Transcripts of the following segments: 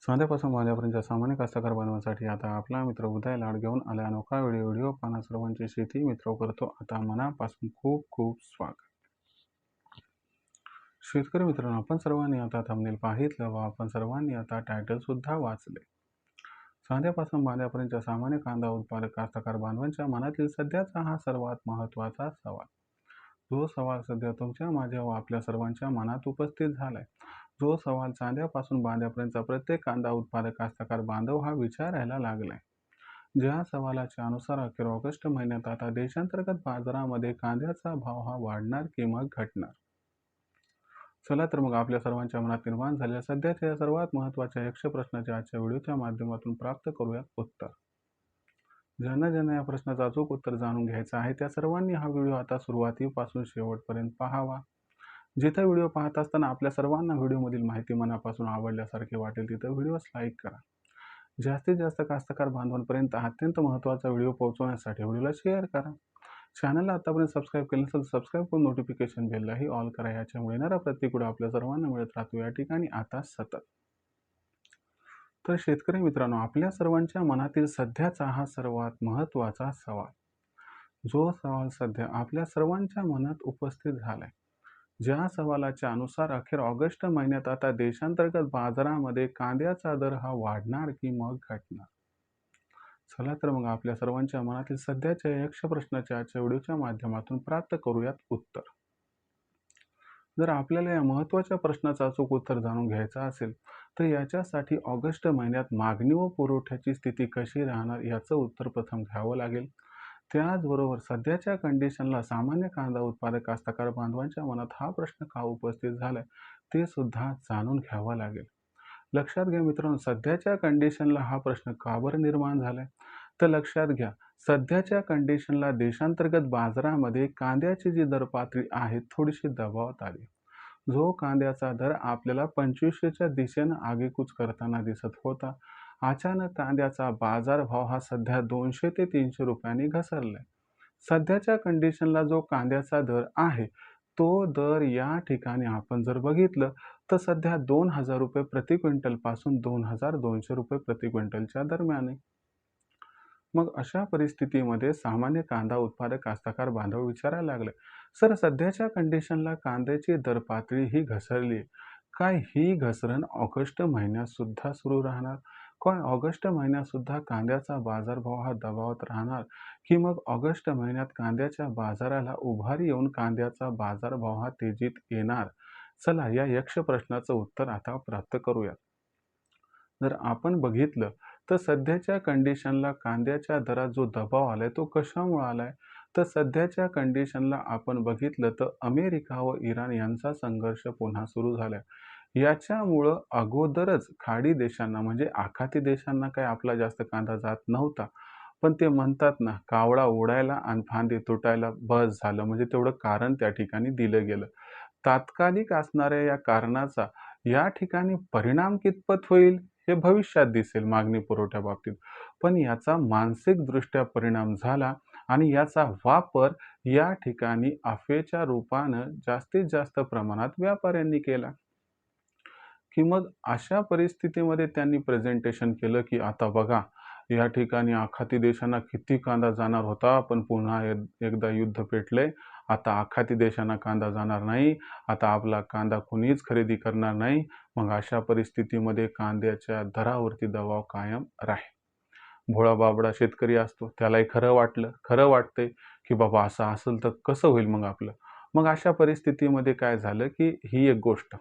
साध्यापासून माझ्यापर्यंतच्या सामान्य कास्तकार बनवण्यासाठी आता आपला मित्र उदय लाड घेऊन आला अनोखा व्हिडिओ पाहणा सर्वांची शेती मित्र करतो आता मनापासून खूप खूप स्वागत. शेतकरी मित्रांनो, आपण सर्वांनी आता थंबनेल पाहितलं व आपण सर्वांनी आता टायटल सुद्धा वाचले. साध्यापासून माझ्यापर्यंतच्या सामान्य कांदा उत्पादक कास्तकार बांधवांच्या मनातील सध्याचा हा सर्वात महत्त्वाचा सवाल. जो सवाल सध्या तुमच्या माझ्या व आपल्या सर्वांच्या मनात उपस्थित झालाय. जो सवाल चांद्यापासून बांध्यापर्यंतचा प्रत्येक कांदा उत्पादक कास्तकार बांधव हा विचारायला लागलाय. ज्या सवालाच्या अनुसार अखेर ऑगस्ट महिन्यात आता देशांतर्गत बाजारामध्ये कांद्याचा भाव हा वाढणार की मग घटणार. चला तर मग आपल्या सर्वांच्या मनात निर्माण झालेल्या सध्याच्या या सर्वात महत्त्वाच्या यक्ष प्रश्नाच्या आजच्या व्हिडिओच्या माध्यमातून प्राप्त करूयात उत्तर. ज्यांना या प्रश्नाचं अचूक उत्तर जाणून घ्यायचं आहे त्या सर्वांनी हा व्हिडिओ आता सुरुवातीपासून शेवटपर्यंत पाहावा. जिथं व्हिडिओ पाहत असताना आपल्या सर्वांना व्हिडिओमधील माहिती मनापासून आवडल्यासारखे वाटेल तिथं व्हिडिओस लाईक करा. जास्तीत जास्त कास्तकार बांधवांपर्यंत अत्यंत महत्त्वाचा व्हिडिओ पोहोचवण्यासाठी व्हिडिओला शेअर करा. चॅनलला आतापर्यंत सबस्क्राईब केलं नसेल तर सबस्क्राईब करून नोटिफिकेशन बेललाही ऑल करा. याच्यामुळे येणारा प्रत्येक व्हिडिओ आपल्या सर्वांना मिळत राहतो या ठिकाणी आता सतत. तर शेतकरी मित्रांनो, आपल्या सर्वांच्या मनातील सध्याचा हा सर्वात महत्त्वाचा सवाल. जो सवाल सध्या आपल्या सर्वांच्या मनात उपस्थित झालाय. ज्या सवालाच्या अनुसार अखेर ऑगस्ट महिन्यात आता देशांतर्गत बाजारामध्ये कांद्याचा दर हा वाढणार की मग घटणार. चला तर मग आपल्या सर्वांच्या मनातील सध्याच्या यक्ष प्रश्नाच्या आजच्या व्हिडिओच्या माध्यमातून प्राप्त करूयात उत्तर. जर आपल्याला या महत्त्वाच्या प्रश्नाचं अचूक उत्तर जाणून घ्यायचं असेल तर याच्यासाठी ऑगस्ट महिन्यात मागणी व पुरवठ्याची स्थिती कशी राहणार याचं उत्तर प्रथम घ्यावं लागेल. त्याचबरोबर सध्याच्या कंडिशनला सामान्य कांदा उत्पादक कास्तकार बांधवांच्या मनात हा प्रश्न का उपस्थित झालाय ते सुद्धा जाणून घ्यावा लागेल. लक्षात घ्या मित्रांनो, सध्याच्या कंडिशनला हा प्रश्न का बरं निर्माण झालाय तर लक्षात घ्या, सध्याच्या कंडिशनला देशांतर्गत बाजारामध्ये कांद्याची जी दर पातळी आहे थोडीशी दबावात आली. जो कांद्याचा दर आपल्याला 2500च्या दिशेनं आगेकूच करताना दिसत होता, अचानक कांद्याचा बाजारभाव हा सध्या 200 ते 300 रुपयांनी घसरलाय. सध्याच्या कंडिशनला जो कांद्याचा दर आहे तो दर या ठिकाणी आपण जर बघितलं तर सध्या 2000 रुपये प्रति क्विंटल पासून 2200 रुपये प्रति क्विंटलच्या दरम्यान आहे. मग अशा परिस्थितीमध्ये सामान्य कांदा उत्पादक कास्तकार बांधव विचारायला लागले, सर सध्याच्या कंडिशनला कांद्याची दर पातळी ही घसरली, काय ही घसरण ऑगस्ट महिन्यात सुद्धा सुरू राहणार? काय ऑगस्ट महिन्यात सुद्धा कांद्याचा बाजारभाव हा दबावात राहणार की मग ऑगस्ट महिन्यात कांद्याच्या बाजाराला उभारी येऊन कांद्याचा बाजारभाव हा तेजीत येणार? चला या यक्ष प्रश्नाचं उत्तर आता प्राप्त करूयात. जर आपण बघितलं तर सध्याच्या कंडिशनला कांद्याच्या दरात जो दबाव आलाय तो कशामुळे आलाय तर सध्याच्या कंडिशनला आपण बघितलं तर अमेरिका व इराण यांचा संघर्ष पुन्हा सुरू झालाय. याच्यामुळं अगोदरच खाडी देशांना म्हणजे आखाती देशांना काही आपला जास्त कांदा जात नव्हता, पण ते म्हणतात ना, कावळा उडायला आणि फांदी तुटायला बस झालं, म्हणजे तेवढं कारण त्या ठिकाणी दिलं गेलं. तात्कालिक असणाऱ्या या कारणाचा या ठिकाणी परिणाम कितपत होईल हे भविष्यात दिसेल मागणी पुरवठ्या बाबतीत, पण याचा मानसिकदृष्ट्या परिणाम झाला आणि याचा वापर या ठिकाणी अफवेच्या रूपानं जास्तीत जास्त प्रमाणात व्यापाऱ्यांनी केला. की मग अशा परिस्थितीमध्ये त्यांनी प्रेझेंटेशन केलं की आता बघा, या ठिकाणी आखाती देशांना किती कांदा जाणार होता, पण पुन्हा एकदा युद्ध पेटले. आता आखाती देशांना कांदा जाणार नाही, आता आपला कांदा कुणीच खरेदी करणार नाही. मग अशा परिस्थितीमध्ये कांद्याच्या दरावरती दबाव कायम राहील. भोळा बाबडा शेतकरी असतो, त्यालाही खरं वाटतंय की बाबा असं असेल तर कसं होईल मग आपलं. मग अशा परिस्थितीमध्ये काय झालं की ही एक गोष्ट.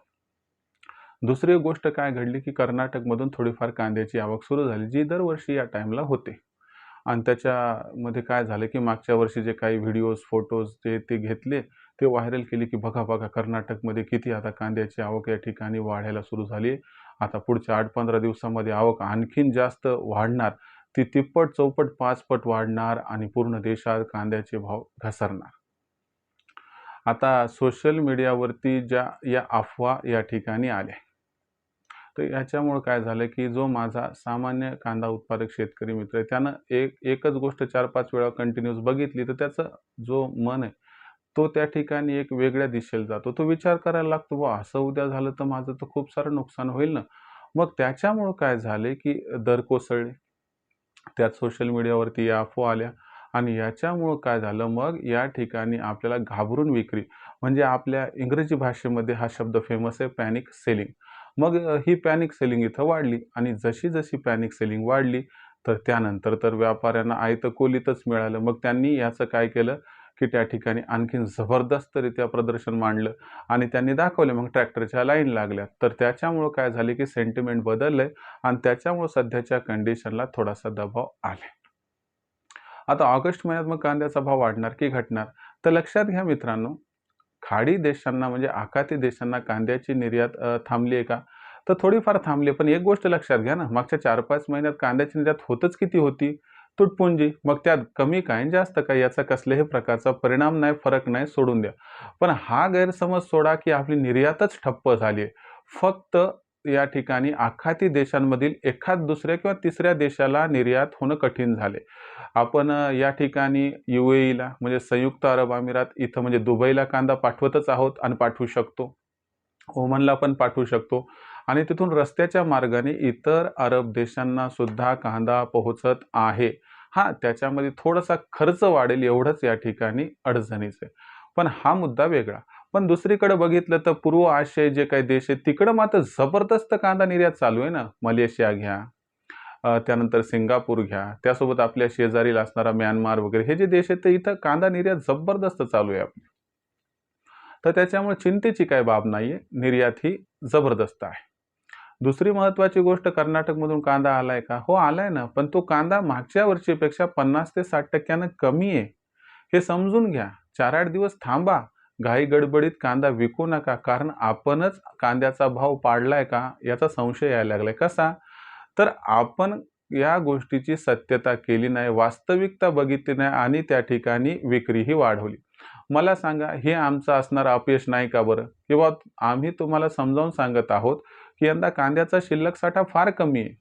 दुसरी गोष्ट काय घडली की कर्नाटकमधून थोडीफार कांद्याची आवक सुरू झाली, जी दरवर्षी या टाईमला होते. आणि त्याच्यामध्ये काय झालं की मागच्या वर्षी जे काही व्हिडिओज फोटोज जे ते घेतले ते व्हायरल केले की बघा कर्नाटकमध्ये किती आता कांद्याची आवक या ठिकाणी वाढायला सुरू झाली. आता पुढच्या 8-15 दिवसामध्ये आवक आणखीन जास्त वाढणार, ती तिप्पट चौपट 5 पट वाढणार आणि पूर्ण देशात कांद्याचे भाव घसरणार. आता सोशल मीडियावरती ज्या या अफवा या ठिकाणी आल्या, तर याच्यामुळं काय झालं की जो माझा सामान्य कांदा उत्पादक शेतकरी मित्र आहे त्यानं एकच गोष्ट 4-5 वेळा कंटिन्यूस बघितली तर त्याचं जो मन आहे तो त्या ठिकाणी एक वेगळ्या दिशेला जातो. तो विचार करायला लागतो, असं उद्या झालं तर माझं तर खूप सारं नुकसान होईल ना. मग त्याच्यामुळं काय झाले, की दर कोसळले. त्यात सोशल मीडियावरती या अफवा आल्या आणि याच्यामुळं काय झालं, मग या ठिकाणी आपल्याला घाबरून विक्री, म्हणजे आपल्या इंग्रजी भाषेमध्ये हा शब्द फेमस आहे, पॅनिक सेलिंग. मग ही पॅनिक सेलिंग इथं वाढली आणि जशी-जशी पॅनिक सेलिंग वाढली, तर त्यानंतर तर व्यापाऱ्यांना आयतं कोलीतच मिळालं. मग त्यांनी याचं काय केलं, की त्या ठिकाणी आणखीन जबरदस्तरित्या प्रदर्शन मांडलं आणि त्यांनी दाखवले. मग ट्रॅक्टरच्या लाईन लागल्या. तर त्याच्यामुळं काय झाले, की सेंटिमेंट बदललंय आणि त्याच्यामुळं सध्याच्या कंडिशनला थोडासा दबाव आलाय. आता ऑगस्ट महिन्यात मग कांद्याचा भाव वाढणार की घटणार? तर लक्षात घ्या मित्रांनो, खाडी देशांना म्हणजे आखाती देशांना कांद्याची निर्यात थांबली आहे का? तर थोडीफार थांबली आहे. पण एक गोष्ट लक्षात घ्या ना, मागच्या 4-5 महिन्यात कांद्याची निर्यात होतच किती होती? तुटपुंजी. मग त्यात कमी काय आणि जास्त काय याचा कसल्याही प्रकारचा परिणाम नाही, फरक नाही, सोडून द्या. पण हा गैरसमज सोडा, की आपली निर्यातच ठप्प झाली आहे. फक्त या ठिकाणी आखाती देशांमधील एखाद दुसऱ्या किंवा तिसऱ्या देशाला निर्यात होणं कठीण झाले. आपण या ठिकाणी UAEला म्हणजे संयुक्त अरब अमिरात इथं म्हणजे दुबईला कांदा पाठवतच आहोत आणि पाठवू शकतो. ओमनला पण पाठवू शकतो आणि तिथून रस्त्याच्या मार्गाने इतर अरब देशांना सुद्धा कांदा पोहोचत आहे. हां, त्याच्यामध्ये थोडासा खर्च वाढेल एवढंच या ठिकाणी अडचणीचं आहे. पण हा मुद्दा वेगळा. पण दुसरीकडे बघितलं तर पूर्व आशियाई जे काही देश आहेत तिकडं मात्र जबरदस्त कांदा निर्यात चालू आहे ना. मलेशिया घ्या, त्यानंतर सिंगापूर घ्या, त्यासोबत आपल्या शेजारील असणारा म्यानमार वगैरे हे जे देश आहेत, तर इथं कांदा निर्यात जबरदस्त चालू आहे आपली. तर त्याच्यामुळे चिंतेची काही बाब नाहीये. निर्यात ही जबरदस्त आहे. दुसरी महत्त्वाची गोष्ट कर्नाटकमधून कांदा आलाय का? हो, आलाय ना. पण तो कांदा मागच्या वर्षीपेक्षा 50 ते 60% कमी आहे. हे समजून घ्या. 4-8 दिवस थांबा. घाई-गडबडीत कांदा विकू नका. कारण आपणच कांद्याचा भाव पाडलाय का? याचा संशय यायला लागलाय. कसा? तर आपण या गोष्टीची सत्यता केली नाही, वास्तविकता बघितली नाही आणि त्या ठिकाणी विक्रीही वाढवली. मला सांगा, हे आमचं असणारं अपयश नाही का बरं? किंवा आम्ही तुम्हाला समजावून सांगत आहोत, की यंदा कांद्याचा शिल्लक साठा फार कमी आहे.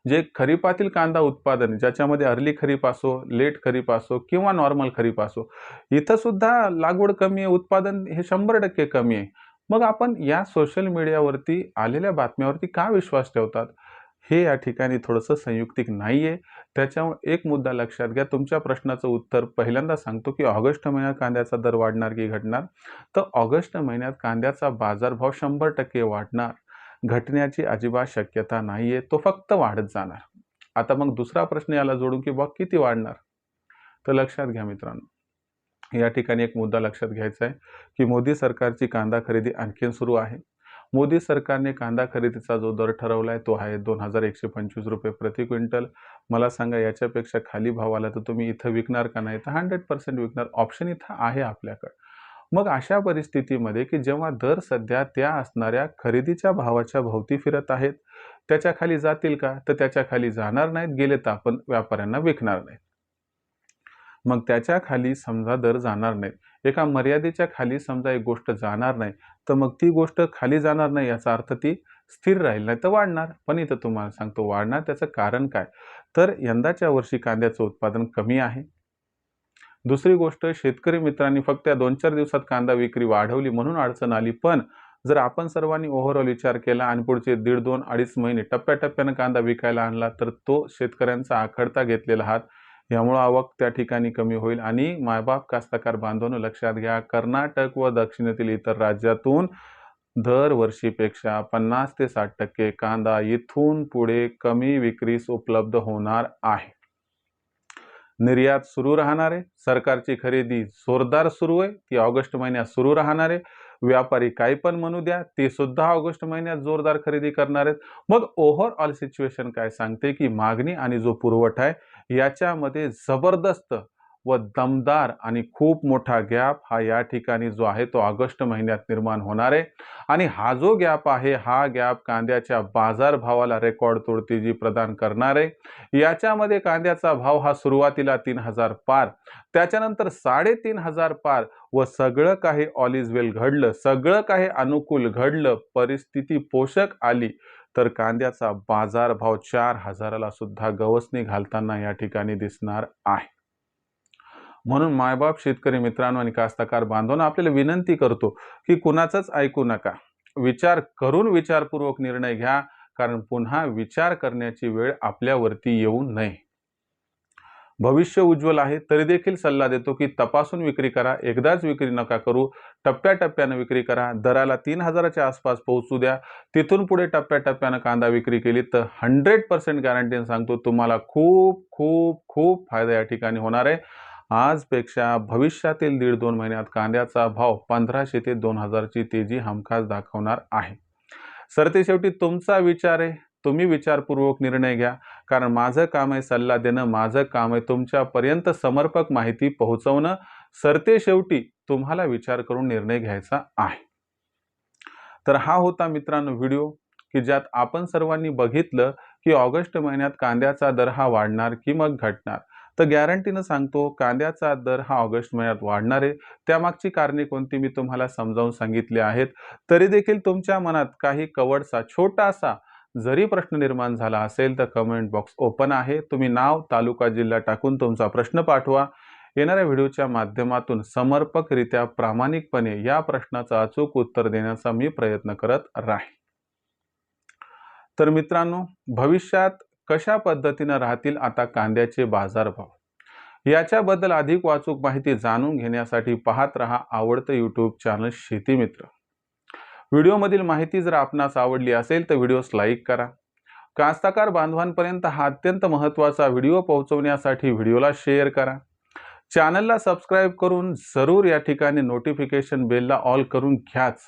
जे खरीपातील कांदा उत्पादन आहे, ज्याच्यामध्ये अर्ली खरीप असो, लेट खरीप असो किंवा नॉर्मल खरीप असो, इथं सुद्धा लागवड कमी आहे, उत्पादन हे 100% कमी आहे. मग आपण या सोशल मीडियावरती आलेल्या बातम्यावरती का विश्वास ठेवतात? हे या ठिकाणी थोडंसं संयुक्तिक नाहीये. त्याच्यामुळे एक मुद्दा लक्षात घ्या. तुमच्या प्रश्नाचं उत्तर पहिल्यांदा सांगतो, की ऑगस्ट महिन्यात कांद्याचा दर वाढणार की घटणार? तर ऑगस्ट महिन्यात कांद्याचा बाजारभाव 100% वाढणार. घटण्याची अजिबात शक्यता नाहीये. तो फक्त वाढत जाणार. आता मग दुसरा प्रश्न याला जोडू, की किती वाढणार? तर लक्षात घ्या मित्रांनो. या ठिकाणी एक मुद्दा लक्षात घ्यायचा आहे, की मोदी सरकारची कांदा खरेदी आणखीन सुरू आहे. मोदी सरकारने कांदा खरेदीचा जो दर ठरवलाय तो आहे ₹2125 प्रति क्विंटल. मला सांगा याच्यापेक्षा खाली भाव आला तर तुम्ही इथं विकणार का नाही? तर 100% विकणार. ऑप्शन इथं आहे आपल्याकडे. मग अशा परिस्थितीमध्ये, की जेव्हा दर सध्या त्या असणाऱ्या खरेदीच्या भावाच्या भोवती फिरत आहेत, त्याच्या खाली जातील का? तर त्याच्या खाली जाणार नाहीत. गेले तर आपण व्यापाऱ्यांना विकणार नाहीत. मग त्याच्या खाली समजा दर जाणार नाहीत. एका मर्यादेच्या खाली समजा एक गोष्ट जाणार नाही, तर मग ती गोष्ट खाली जाणार नाही याचा अर्थ ती स्थिर राहील, नाहीतर वाढणार. पण इथं तुम्हाला सांगतो वाढणार त्याचं कारण काय? तर यंदाच्या वर्षी कांद्याचं उत्पादन कमी आहे. दुसरी गोष्ट शेतकरी मित्रांनी फक्त या 2-4 दिवसात कांदा विक्री वाढवली म्हणून अडचण आली. पण जर आपण सर्वांनी ओव्हरऑल विचार केला आणि पुढचे 1.5, 2, 2.5 महिने टप्प्याटप्प्यानं कांदा विकायला आणला, तर तो शेतकऱ्यांचा आखडता घेतलेला हात यामुळं आवक त्या ठिकाणी कमी होईल आणि मायबाप कास्तकार बांधवांनो लक्षात घ्या, कर्नाटक व दक्षिणेतील इतर राज्यातून दरवर्षीपेक्षा 50 ते 60% कांदा इथून पुढे कमी विक्रीस उपलब्ध होणार आहे. निर्यात सुरू राहणार आहे. सरकारची खरेदी जोरदार सुरू आहे. ती ऑगस्ट महिन्यात सुरू राहणार आहे. व्यापारी काही पण म्हणू द्या, ते सुद्धा ऑगस्ट महिन्यात जोरदार खरेदी करणार आहेत. मग ओव्हरऑल सिच्युएशन काय सांगते, की मागणी आणि जो पुरवठा आहे याच्यामध्ये जबरदस्त व दमदार आणि खूप मोठा गॅप हा या ठिकाणी जो आहे तो ऑगस्ट महिन्यात निर्माण होणार आहे. आणि हा जो गॅप आहे, हा गॅप कांद्याच्या बाजारभावाला रेकॉर्ड तोडतेजी प्रदान करणार आहे. याच्यामध्ये कांद्याचा भाव हा सुरुवातीला 3000 पार, त्याच्यानंतर 3500 पार व सगळं काही ऑल इज वेल घडलं, सगळं काही अनुकूल घडलं, परिस्थिती पोषक आली, तर कांद्याचा बाजारभाव 4000 ला सुद्धा गवसणी घालताना या ठिकाणी दिसणार आहे. म्हणून मायबाप शेतकरी मित्रांनो आणि कास्तकार बांधवांनो आपल्याला विनंती करतो, की कुणाचंच ऐकू नका. विचार करून विचारपूर्वक निर्णय घ्या, कारण पुन्हा विचार करण्याची वेळ आपल्यावरती येऊ नये. भविष्य उज्ज्वल आहे तरी देखील सल्ला देतो की तपासून विक्री करा. एकदाच विक्री नका करू. टप्प्याटप्प्यानं विक्री करा. दराला 3,000च्या आसपास पोहोचू द्या. तिथून पुढे टप्प्याटप्प्यानं कांदा विक्री केली तर 100% गॅरंटीने सांगतो तुम्हाला खूप खूप खूप फायदा या ठिकाणी होणार आहे. आजपेक्षा भविष्यातील 1.5-2 महिन्यात कांद्याचा भाव 1500 ते 2000ची तेजी हमखास दाखवणार आहे. सरते शेवटी तुमचा विचार आहे. तुम्ही विचारपूर्वक निर्णय घ्या, कारण माझं काम आहे सल्ला देणं, माझं काम आहे तुमच्यापर्यंत समर्पक माहिती पोहोचवणं. सरते शेवटी तुम्हाला विचार करून निर्णय घ्यायचा आहे. तर हा होता मित्रांनो व्हिडिओ की ज्यात आपण सर्वांनी बघितलं की ऑगस्ट महिन्यात कांद्याचा दर हा वाढणार की मग घटणार. तर गॅरंटीनं सांगतो कांद्याचा दर हा ऑगस्ट महिन्यात वाढणार आहे. त्यामागची कारणे कोणती मी तुम्हाला समजावून सांगितली आहेत. तरी देखील तुमच्या मनात काही कवडसा छोटासा जरी प्रश्न निर्माण झाला असेल तर कमेंट बॉक्स ओपन आहे. तुम्ही नाव, तालुका, जिल्हा टाकून तुमचा प्रश्न पाठवा. येणाऱ्या व्हिडिओच्या माध्यमातून समर्पकरित्या प्रामाणिकपणे या प्रश्नाचं अचूक उत्तर देण्याचा मी प्रयत्न करत राहीन. तर मित्रांनो, भविष्यात कशा पद्धतीने राहतील आता कांद्याचे बाजारभाव याच्याबद्दल अधिक वाचूक माहिती जाणून घेण्यासाठी पाहत रहा आवडतं यूट्यूब चॅनल शेती मित्र. व्हिडिओमधील माहिती जर आपणास आवडली असेल तर व्हिडिओस लाईक करा. कास्तकार बांधवांपर्यंत हा अत्यंत महत्त्वाचा व्हिडिओ पोहोचवण्यासाठी व्हिडिओला शेअर करा. चॅनलला सबस्क्राईब करून जरूर या ठिकाणी नोटिफिकेशन बेलला ऑल करून घ्याच.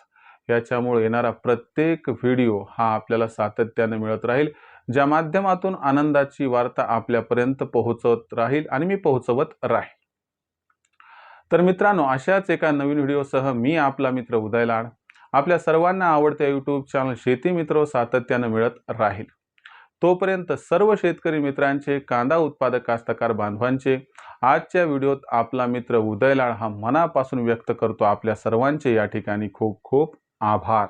याच्यामुळे येणारा प्रत्येक व्हिडिओ हा आपल्याला सातत्याने मिळत राहील, ज्या माध्यमातून आनंदाची वार्ता आपल्यापर्यंत पोहोचत राहील आणि मी पोहोचवत राहील. तर मित्रांनो, अशाच एका नवीन व्हिडिओसह मी आपला मित्र उदय लाड आपल्या सर्वांना आवडत्या यूट्यूब चॅनल शेती मित्र सातत्याने मिळत राहील. तोपर्यंत सर्व शेतकरी मित्रांचे, कांदा उत्पादक कास्तकार बांधवांचे आजच्या व्हिडिओत आपला मित्र उदय लाड हा मनापासून व्यक्त करतो आपल्या सर्वांचे या ठिकाणी खूप खूप आभार.